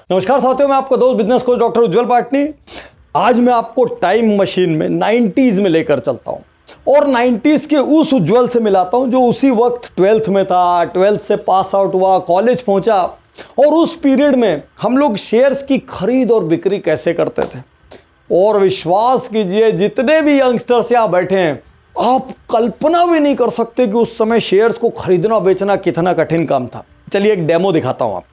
नमस्कार साथियों, मैं आपका दोस्त बिजनेस कोच डॉक्टर उज्जवल पाटनी। आज मैं आपको टाइम मशीन में 90s में लेकर चलता हूं और 90s के उस उज्जवल से मिलाता हूं जो उसी वक्त 12th में था, 12th से पास आउट हुआ, कॉलेज पहुंचा और उस पीरियड में हम लोग शेयर्स की खरीद और बिक्री कैसे करते थे। और विश्वास कीजिए, जितने भी यंगस्टर्स यहाँ बैठे हैं, आप कल्पना भी नहीं कर सकते कि उस समय शेयर्स को खरीदना बेचना कितना कठिन काम था। चलिए एक डेमो दिखाता हूं। आप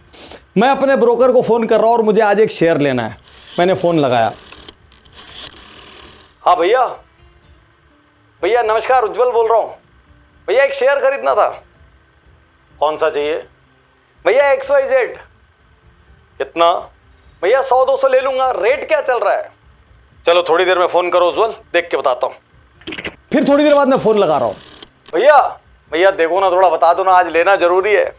मैं अपने ब्रोकर को फ़ोन कर रहा हूं और मुझे आज एक शेयर लेना है। मैंने फ़ोन लगाया। हाँ भैया, भैया नमस्कार, उज्जवल बोल रहा हूं। भैया एक शेयर खरीदना था। कौन सा चाहिए? भैया XYZ। कितना? भैया 100-200 ले लूंगा। रेट क्या चल रहा है? चलो थोड़ी देर में फ़ोन करो उज्जवल, देख के बताता हूँ। फिर थोड़ी देर बाद मैं फ़ोन लगा रहा हूँ। भैया भैया देखो ना, थोड़ा बता दो ना, आज लेना जरूरी है।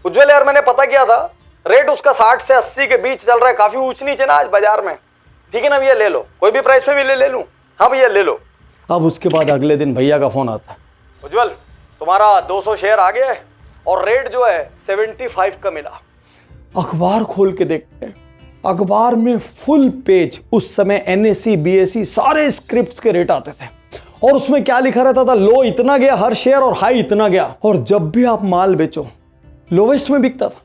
उज्जवल यार मैंने पता किया था, रेट उसका 60 से 80 के बीच चल रहा है, काफ़ी ऊंच नीचे ना आज बाजार में। ठीक है ना भैया, ले लो, कोई भी प्राइस पे भी ले लूँ। हाँ भैया ले लो। अब उसके बाद अगले दिन भैया का फ़ोन आता है, उज्जवल तुम्हारा 200 शेयर आ गया है और रेट जो है 75 का मिला। अखबार खोल के देखते हैं, अखबार में फुल पेज उस समय NSE BSE सारे स्क्रिप्ट्स के रेट आते थे और उसमें क्या लिखा रहता था, लो इतना गया हर शेयर और हाई इतना गया। और जब भी आप माल बेचो लोवेस्ट में बिकता था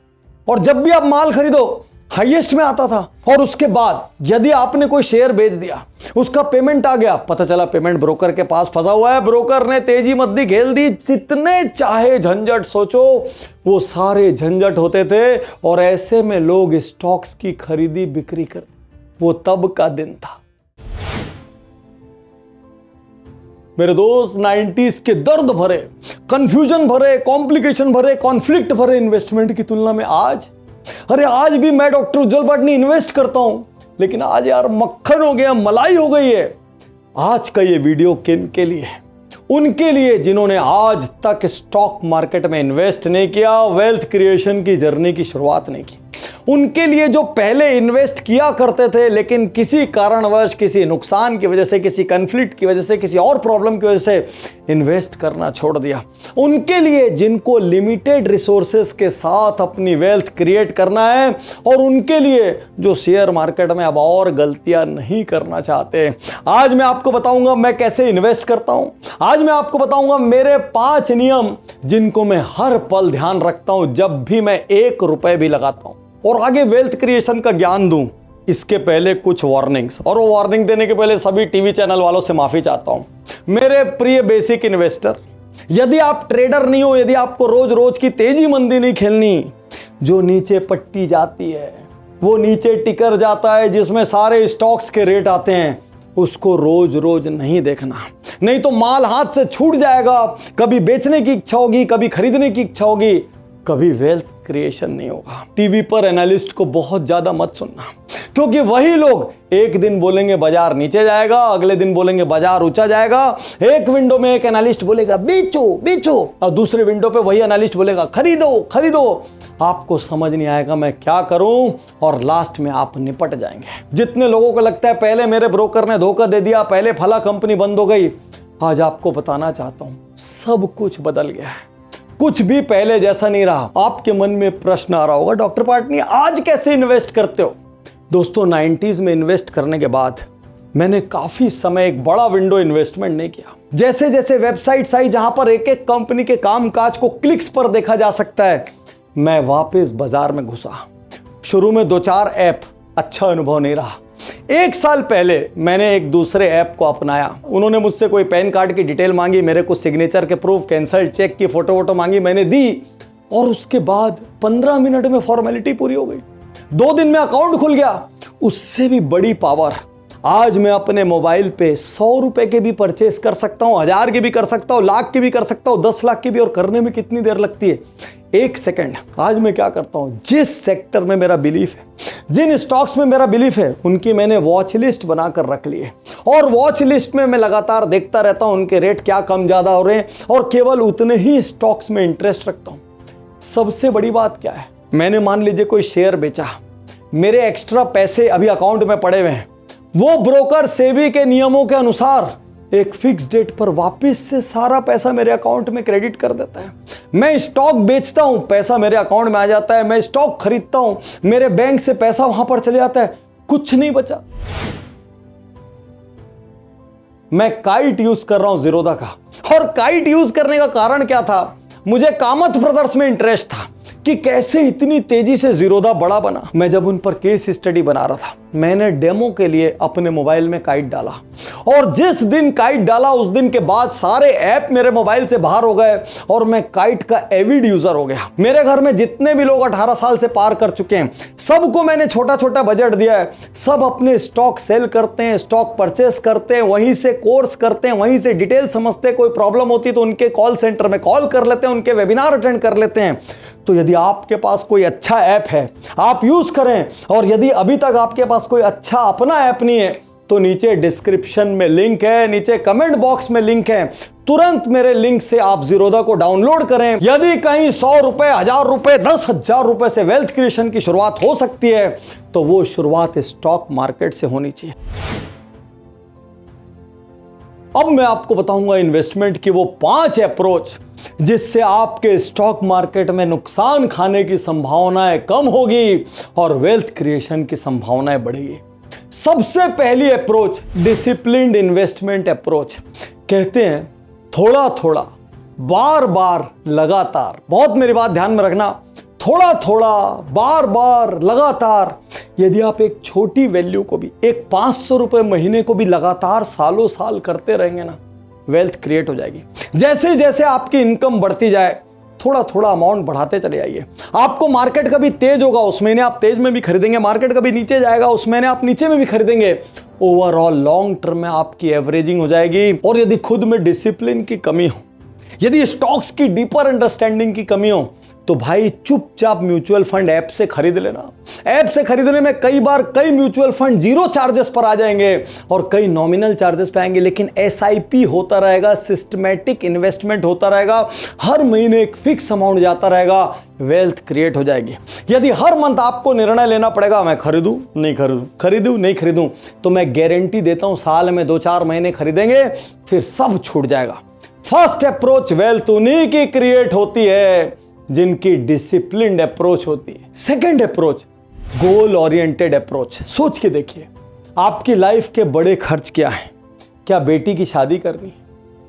और जब भी आप माल खरीदो हाईएस्ट में आता था। और उसके बाद यदि आपने कोई शेयर बेच दिया, उसका पेमेंट आ गया, पता चला पेमेंट ब्रोकर के पास फंसा हुआ है, ब्रोकर ने तेजी मद्दी खेल दी। जितने चाहे झंझट सोचो, वो सारे झंझट होते थे और ऐसे में लोग स्टॉक्स की खरीदी बिक्री करते। वो तब का दिन था मेरे दोस्त। 90s के दर्द भरे, कंफ्यूजन भरे, कॉम्प्लिकेशन भरे, कॉन्फ्लिक्ट भरे इन्वेस्टमेंट की तुलना में आज, अरे आज भी मैं डॉक्टर उज्जवल पाटनी इन्वेस्ट करता हूं, लेकिन आज यार मक्खन हो गया, मलाई हो गई है। आज का ये वीडियो किन के लिए है? उनके लिए जिन्होंने आज तक स्टॉक मार्केट में इन्वेस्ट नहीं किया, वेल्थ क्रिएशन की जर्नी की शुरुआत नहीं की। उनके लिए जो पहले इन्वेस्ट किया करते थे लेकिन किसी कारणवश, किसी नुकसान की वजह से, किसी कन्फ्लिक्ट की वजह से, किसी और प्रॉब्लम की वजह से इन्वेस्ट करना छोड़ दिया। उनके लिए जिनको लिमिटेड रिसोर्सेज के साथ अपनी वेल्थ क्रिएट करना है और उनके लिए जो शेयर मार्केट में अब और गलतियां नहीं करना चाहते। आज मैं आपको बताऊंगा मैं कैसे इन्वेस्ट करता हूं। आज मैं आपको बताऊंगा मेरे 5 नियम जिनको मैं हर पल ध्यान रखता हूं जब भी मैं 1 रुपए भी लगाता हूं और आगे वेल्थ क्रिएशन का ज्ञान दूं। इसके पहले कुछ वार्निंग्स, और वो वार्निंग देने के पहले सभी टीवी चैनल वालों से माफी चाहता हूं। मेरे प्रिय बेसिक इन्वेस्टर, यदि आप ट्रेडर नहीं हो, यदि आपको रोज रोज की तेजी मंदी नहीं खेलनी, जो नीचे पट्टी जाती है, वो नीचे टिकर जाता है जिसमें सारे स्टॉक्स के रेट आते हैं, उसको रोज रोज नहीं देखना, नहीं तो माल हाथ से छूट जाएगा। कभी बेचने की इच्छा होगी, कभी खरीदने की इच्छा होगी, कभी वेल्थ क्रिएशन नहीं होगा। टीवी पर एनालिस्ट को बहुत ज्यादा मत सुनना, क्योंकि वही लोग एक दिन बोलेंगे बाजार नीचे जाएगा, अगले दिन बोलेंगे बाजार ऊंचा जाएगा। एक विंडो में एक एनालिस्ट बोलेगा बेचो बेचो और दूसरे विंडो पे वही एनालिस्ट बोलेगा खरीदो खरीदो। आपको समझ नहीं आएगा मैं क्या करूं और लास्ट में आप निपट जाएंगे। जितने लोगों को लगता है पहले मेरे ब्रोकर ने धोखा दे दिया, पहले फला कंपनी बंद हो गई, आज आपको बताना चाहता हूं सब कुछ बदल गया है। कुछ भी पहले जैसा नहीं रहा। आपके मन में प्रश्न आ रहा होगा, डॉक्टर पाटनी आज कैसे इन्वेस्ट करते हो? दोस्तों 90s में इन्वेस्ट करने के बाद मैंने काफी समय एक बड़ा विंडो इन्वेस्टमेंट नहीं किया। जैसे जैसे वेबसाइट्स आई जहां पर एक एक कंपनी के कामकाज को क्लिक्स पर देखा जा सकता है, मैं वापस बाजार में घुसा। शुरू में 2-4 ऐप, अच्छा अनुभव नहीं रहा। 1 साल पहले मैंने एक दूसरे ऐप को अपनाया। उन्होंने मुझसे कोई पैन कार्ड की डिटेल मांगी, मेरे को सिग्नेचर के प्रूफ, कैंसल चेक की फोटो मांगी, मैंने दी और उसके बाद 15 मिनट में फॉर्मेलिटी पूरी हो गई। 2 दिन में अकाउंट खुल गया। उससे भी बड़ी पावर, आज मैं अपने मोबाइल पे 100 रुपए के भी परचेस कर सकता हूं, 1000 के भी कर सकता हूं, लाख के भी कर सकता हूं, 10 लाख के भी। और करने में कितनी देर लगती है? 1 सेकंड। आज मैं क्या करता हूं, जिस सेक्टर में मेरा बिलीफ है, जिन स्टॉक्स में मेरा बिलीफ है, उनकी मैंने वॉच लिस्ट बनाकर रख ली है और वॉच लिस्ट में मैं लगातार देखता रहता हूं उनके रेट क्या कम ज्यादा हो रहे हैं और केवल उतने ही स्टॉक्स में इंटरेस्ट रखता हूं। सबसे बड़ी बात क्या है, मैंने मान लीजिए कोई शेयर बेचा, मेरे एक्स्ट्रा पैसे अभी अकाउंट में पड़े हुए हैं, वो ब्रोकर सेबी के नियमों के अनुसार एक फिक्स डेट पर वापस से सारा पैसा मेरे अकाउंट में क्रेडिट कर देता है। मैं स्टॉक बेचता हूं, पैसा मेरे अकाउंट में आ जाता है। मैं स्टॉक खरीदता हूं, मेरे बैंक से पैसा वहां पर चले जाता है, कुछ नहीं बचा। मैं काइट यूज कर रहा हूं ज़ीरोधा का, और काइट यूज करने का कारण क्या था? मुझे कामत ब्रदर्स में इंटरेस्ट था कि कैसे इतनी तेजी से ज़ीरोधा बड़ा बना। मैं जब उन पर केस स्टडी बना रहा था, मैंने डेमो के लिए अपने मोबाइल में काइट डाला, और जिस दिन काइट डाला उस दिन के बाद सारे ऐप मेरे मोबाइल से बाहर हो गए और मैं काइट का एविड यूजर हो गया। मेरे घर में जितने भी लोग 18 साल से पार कर चुके हैं, सबको मैंने छोटा छोटा बजट दिया है। सब अपने स्टॉक सेल करते हैं, स्टॉक परचेस करते हैं, वहीं से कोर्स करते हैं, वहीं से डिटेल समझते हैं। कोई प्रॉब्लम होती तो उनके कॉल सेंटर में कॉल कर लेते हैं, उनके वेबिनार अटेंड कर लेते हैं। तो यदि आपके पास कोई अच्छा ऐप है, आप यूज करें। और यदि अभी तक आपके पास कोई अच्छा अपना ऐप नहीं है, तो नीचे डिस्क्रिप्शन में लिंक है, नीचे कमेंट बॉक्स में लिंक है, तुरंत मेरे लिंक से आप ज़ीरोधा को डाउनलोड करें। यदि कहीं 100 रुपए, 1000 रुपए, 10,000 रुपए से वेल्थ क्रिएशन की शुरुआत हो सकती है, तो वो शुरुआत स्टॉक मार्केट से होनी चाहिए। अब मैं आपको बताऊंगा इन्वेस्टमेंट की वो 5 अप्रोच जिससे आपके स्टॉक मार्केट में नुकसान खाने की संभावनाएं कम होगी और वेल्थ क्रिएशन की संभावनाएं बढ़ेगी। सबसे पहली अप्रोच डिसिप्लिन्ड इन्वेस्टमेंट अप्रोच। कहते हैं थोड़ा थोड़ा, बार बार, लगातार। बहुत मेरी बात ध्यान में रखना, थोड़ा थोड़ा, बार बार, लगातार। यदि आप एक छोटी वैल्यू को भी, एक 500 रुपए महीने को भी लगातार सालों साल करते रहेंगे ना, वेल्थ क्रिएट हो जाएगी। जैसे जैसे आपकी इनकम बढ़ती जाए, थोड़ा थोड़ा अमाउंट बढ़ाते चले जाइए। आपको मार्केट कभी तेज होगा, उस महीने आप तेज में भी खरीदेंगे। मार्केट कभी नीचे जाएगा, उस महीने आप नीचे में भी खरीदेंगे। ओवरऑल लॉन्ग टर्म में आपकी एवरेजिंग हो जाएगी। और यदि खुद में डिसिप्लिन की कमी हो, यदि स्टॉक्स की डीपर अंडरस्टैंडिंग की कमी हो, तो भाई चुपचाप म्यूचुअल फंड ऐप से खरीद लेना। ऐप से खरीदने में कई बार कई म्यूचुअल फंड 0 चार्जेस पर आ जाएंगे और कई नॉमिनल चार्जेस पे आएंगे, लेकिन SIP होता रहेगा, सिस्टमैटिक इन्वेस्टमेंट होता रहेगा। हर महीने एक फिक्स अमाउंट जाता रहेगा, वेल्थ क्रिएट हो जाएगी। यदि हर मंथ आपको निर्णय लेना पड़ेगा, मैं खरीदूं नहीं खरीदूं, खरीदूं नहीं खरीदूं, तो मैं गारंटी देता हूं साल में 2-4 महीने खरीदेंगे, फिर सब छूट जाएगा। फर्स्ट अप्रोच, वेल्थ उन्हीं की क्रिएट होती है जिनकी डिसिप्लिन्ड अप्रोच होती है। Second approach, goal oriented approach. सोच के देखिए, आपकी लाइफ के बड़े खर्च क्या हैं? क्या बेटी की शादी करनी है?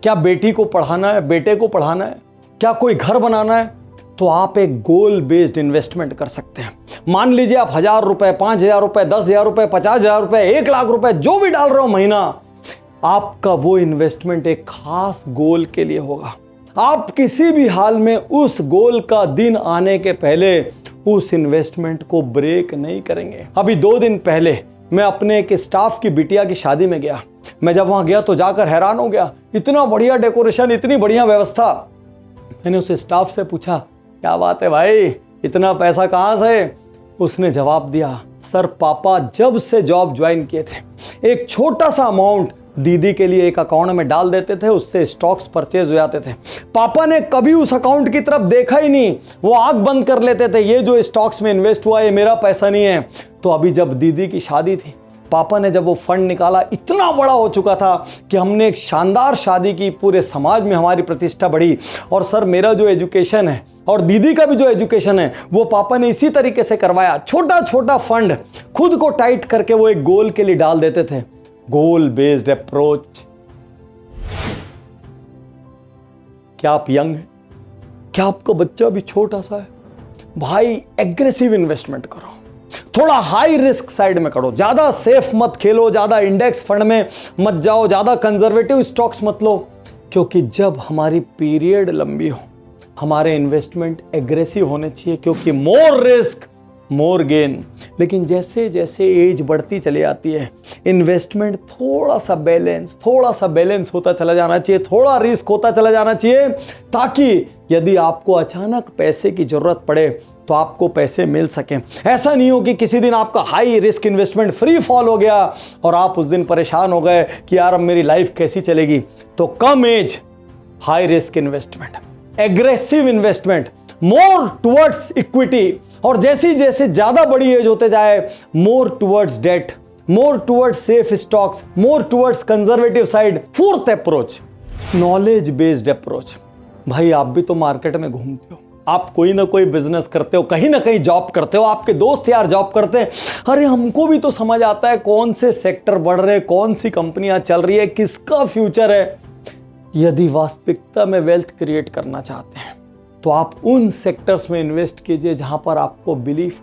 क्या बेटी को पढ़ाना है, बेटे को पढ़ाना है? क्या कोई घर बनाना है? तो आप एक गोल बेस्ड इन्वेस्टमेंट कर सकते हैं। मान लीजिए आप 1000 रुपए, 5000 रुपए, 10,000 रुपए, 50,000 रुपए, 1 लाख रुपए जो भी डाल रहे हो महीना, आपका वो इन्वेस्टमेंट एक खास गोल के लिए होगा। आप किसी भी हाल में उस गोल का दिन आने के पहले उस इन्वेस्टमेंट को ब्रेक नहीं करेंगे। अभी 2 दिन पहले मैं अपने एक स्टाफ की बिटिया की शादी में गया। मैं जब वहां गया तो जाकर हैरान हो गया, इतना बढ़िया डेकोरेशन, इतनी बढ़िया व्यवस्था। मैंने उस स्टाफ से पूछा, क्या बात है भाई, इतना पैसा कहां से? उसने जवाब दिया, सर पापा जब से जॉब ज्वाइन किए थे, एक छोटा सा अमाउंट दीदी के लिए एक अकाउंट में डाल देते थे, उससे स्टॉक्स परचेज हो जाते थे। पापा ने कभी उस अकाउंट की तरफ देखा ही नहीं, वो आंख बंद कर लेते थे, ये जो स्टॉक्स में इन्वेस्ट हुआ ये मेरा पैसा नहीं है। तो अभी जब दीदी की शादी थी, पापा ने जब वो फंड निकाला, इतना बड़ा हो चुका था कि हमने एक शानदार शादी की, पूरे समाज में हमारी प्रतिष्ठा बढ़ी। और सर मेरा जो एजुकेशन है और दीदी का भी जो एजुकेशन है वो पापा ने इसी तरीके से करवाया। छोटा छोटा फंड खुद को टाइट करके वो एक गोल के लिए डाल देते थे। गोल बेस्ड अप्रोच। क्या आप यंग हैं? क्या आपका बच्चा भी छोटा सा है? भाई एग्रेसिव इन्वेस्टमेंट करो, थोड़ा हाई रिस्क साइड में करो। ज्यादा सेफ मत खेलो, ज्यादा इंडेक्स फंड में मत जाओ, ज्यादा कंजर्वेटिव स्टॉक्स मत लो, क्योंकि जब हमारी पीरियड लंबी हो, हमारे इन्वेस्टमेंट एग्रेसिव होने चाहिए, क्योंकि मोर रिस्क मोर गेन। लेकिन जैसे जैसे एज बढ़ती चली जाती है, इन्वेस्टमेंट थोड़ा सा बैलेंस होता चला जाना चाहिए, थोड़ा रिस्क होता चला जाना चाहिए, ताकि यदि आपको अचानक पैसे की जरूरत पड़े तो आपको पैसे मिल सकें। ऐसा नहीं हो कि किसी दिन आपका high risk investment free fall हो गया और आप उस दिन परेशान हो गए कि यार अब मेरी लाइफ कैसी चलेगी। तो कम age, high risk investment, aggressive investment, more towards equity, और जैसे जैसे ज्यादा बड़ी एज होते जाए more towards debt, more towards safe stocks, more towards conservative side. Fourth approach, knowledge based approach. भाई आप भी तो मार्केट में घूमते हो, आप कोई ना कोई बिजनेस करते हो, कहीं ना कहीं जॉब करते हो, आपके दोस्त यार जॉब करते हैं। अरे हमको भी तो समझ आता है कौन से सेक्टर बढ़ रहे, कौन सी कंपनियां चल रही है, किसका फ्यूचर है। यदि वास्तविकता में वेल्थ क्रिएट करना चाहते हैं तो आप उन सेक्टर्स में इन्वेस्ट कीजिए जहां पर आपको बिलीफ,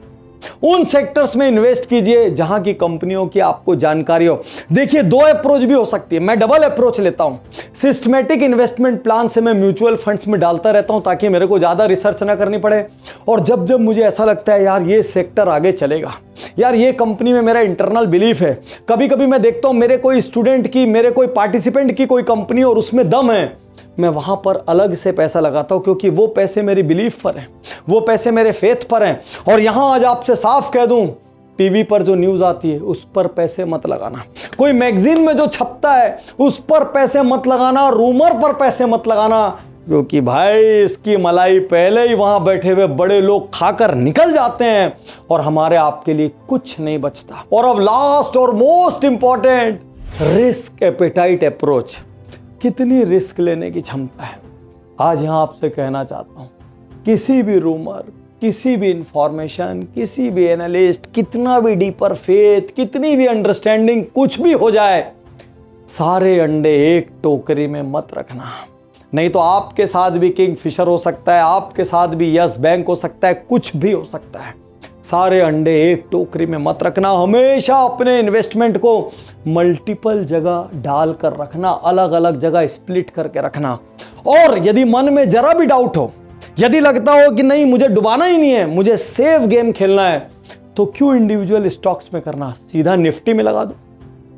उन सेक्टर्स में इन्वेस्ट कीजिए जहां की कंपनियों की आपको जानकारी हो। देखिए दो अप्रोच भी हो सकती है, मैं डबल अप्रोच लेता हूं। सिस्टमैटिक इन्वेस्टमेंट प्लान से मैं म्यूचुअल फंड्स में डालता रहता हूं ताकि मेरे को ज्यादा रिसर्च ना करनी पड़े। और जब जब मुझे ऐसा लगता है यार ये सेक्टर आगे चलेगा, यार ये कंपनी में मेरा इंटरनल बिलीफ है, कभी कभी मैं देखता हूं मेरे कोई स्टूडेंट की, मेरे कोई पार्टिसिपेंट की कोई कंपनी और उसमें दम है, मैं वहां पर अलग से पैसा लगाता हूं क्योंकि वो पैसे मेरी बिलीफ पर हैं, वो पैसे मेरे फेथ पर हैं। और यहां आज आपसे साफ कह दूं, टीवी पर जो न्यूज आती है उस पर पैसे मत लगाना, कोई मैगजीन में जो छपता है उस पर पैसे मत लगाना, रूमर पर पैसे मत लगाना, क्योंकि भाई इसकी मलाई पहले ही वहां बैठे हुए बड़े लोग खाकर निकल जाते हैं और हमारे आपके लिए कुछ नहीं बचता। और अब लास्ट और most important, risk appetite approach. कितनी रिस्क लेने की क्षमता है। आज यहां आपसे कहना चाहता हूं, किसी भी रूमर, किसी भी इंफॉर्मेशन, किसी भी एनालिस्ट, कितना भी डीपर फेथ, कितनी भी अंडरस्टैंडिंग, कुछ भी हो जाए, सारे अंडे एक टोकरी में मत रखना, नहीं तो आपके साथ भी किंगफिशर हो सकता है, आपके साथ भी यस बैंक हो सकता है, कुछ भी हो सकता है। सारे अंडे एक टोकरी में मत रखना। हमेशा अपने इन्वेस्टमेंट को मल्टीपल जगह डालकर रखना, अलग अलग जगह स्प्लिट करके रखना। और यदि मन में जरा भी डाउट हो, यदि लगता हो कि नहीं मुझे डुबाना ही नहीं है, मुझे सेफ गेम खेलना है, तो क्यों इंडिविजुअल स्टॉक्स में करना, सीधा निफ्टी में लगा दो,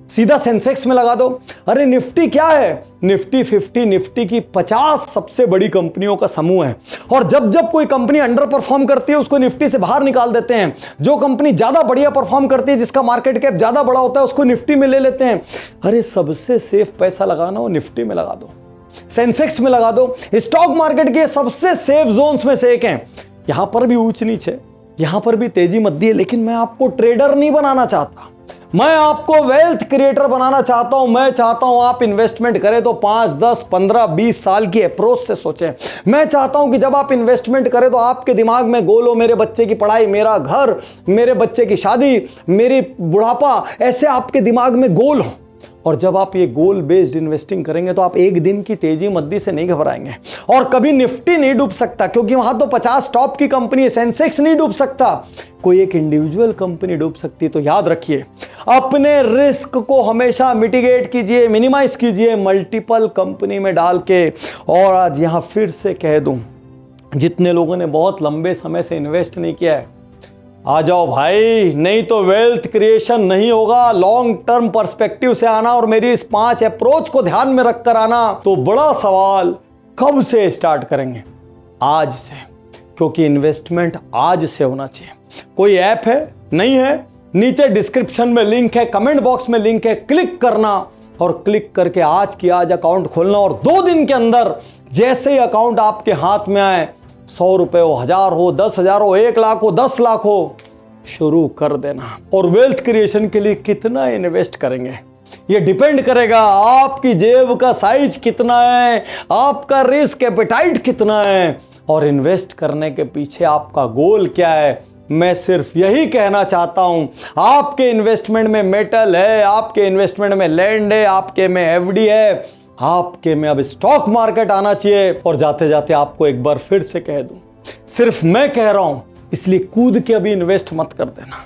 सीधा सेंसेक्स में लगा दो। अरे निफ्टी क्या है, निफ्टी 50, निफ्टी की 50 सबसे बड़ी कंपनियों का समूह है। और जब जब कोई कंपनी अंडर परफॉर्म करती है उसको निफ्टी से बाहर निकाल देते हैं, जो कंपनी ज्यादा बढ़िया परफॉर्म करती है, जिसका मार्केट कैप ज्यादा बड़ा होता है, उसको निफ्टी में ले लेते हैं। अरे सबसे सेफ पैसा लगाना हो निफ्टी में लगा दो, सेंसेक्स में लगा दो। स्टॉक मार्केट के सबसे सेफ जोन्स में से एक है। यहां पर भी ऊंच नीच है, यहां पर भी तेजी मद्दी है, लेकिन मैं आपको ट्रेडर नहीं बनाना चाहता, मैं आपको वेल्थ क्रिएटर बनाना चाहता हूं। मैं चाहता हूं आप इन्वेस्टमेंट करें तो 5, 10, 15, 20 साल की अप्रोच से सोचें। मैं चाहता हूं कि जब आप इन्वेस्टमेंट करें तो आपके दिमाग में गोल हो, मेरे बच्चे की पढ़ाई, मेरा घर, मेरे बच्चे की शादी, मेरी बुढ़ापा, ऐसे आपके दिमाग में गोल हो। और जब आप ये गोल बेस्ड इन्वेस्टिंग करेंगे तो आप एक दिन की तेजी मद्दी से नहीं घबराएंगे। और कभी निफ्टी नहीं डूब सकता क्योंकि वहां तो 50 टॉप की कंपनी है, सेंसेक्स नहीं डूब सकता, कोई एक इंडिविजुअल कंपनी डूब सकती है। तो याद रखिए, अपने रिस्क को हमेशा मिटिगेट कीजिए, मिनिमाइज कीजिए मल्टीपल कंपनी में डाल के। और आज यहां फिर से कह दूं, जितने लोगों ने बहुत लंबे समय से इन्वेस्ट नहीं किया है, आ जाओ भाई, नहीं तो वेल्थ क्रिएशन नहीं होगा। लॉन्ग टर्म पर्सपेक्टिव से आना और मेरी इस 5 अप्रोच को ध्यान में रखकर आना। तो बड़ा सवाल, कब से स्टार्ट करेंगे? आज से, क्योंकि इन्वेस्टमेंट आज से होना चाहिए। कोई ऐप है? नहीं है? नीचे डिस्क्रिप्शन में लिंक है, कमेंट बॉक्स में लिंक है, क्लिक करना और क्लिक करके आज की आज अकाउंट खोलना। और 2 दिन के अंदर जैसे ही अकाउंट आपके हाथ में आए, 100 रुपए हो, 1000 हो, 10,000 हो, 1 लाख हो, 10 लाख हो, शुरू कर देना। और वेल्थ क्रिएशन के लिए कितना इन्वेस्ट करेंगे ये डिपेंड करेगा आपकी जेब का साइज कितना है, आपका रिस्क एपेटाइट कितना है और इन्वेस्ट करने के पीछे आपका गोल क्या है। मैं सिर्फ यही कहना चाहता हूं, आपके इन्वेस्टमेंट में मेटल है, आपके इन्वेस्टमेंट में लैंड है, आपके में एफडी है, आपके में अब स्टॉक मार्केट आना चाहिए। और जाते जाते आपको एक बार फिर से कह दूं, सिर्फ मैं कह रहा हूं इसलिए कूद के अभी इन्वेस्ट मत कर देना।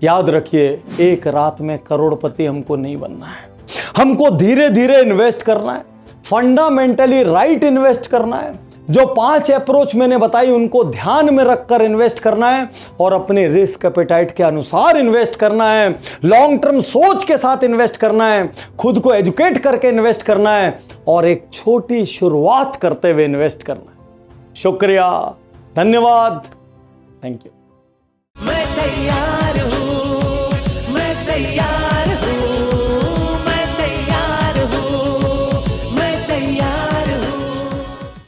याद रखिए, एक रात में करोड़पति हमको नहीं बनना है, हमको धीरे धीरे इन्वेस्ट करना है, फंडामेंटली राइट इन्वेस्ट करना है। जो 5 अप्रोच मैंने बताई उनको ध्यान में रखकर इन्वेस्ट करना है और अपने रिस्क एपेटाइट के अनुसार इन्वेस्ट करना है, लॉन्ग टर्म सोच के साथ इन्वेस्ट करना है, खुद को एजुकेट करके इन्वेस्ट करना है और एक छोटी शुरुआत करते हुए इन्वेस्ट करना है। शुक्रिया, धन्यवाद, थैंक यू। मैं तैयार हूं।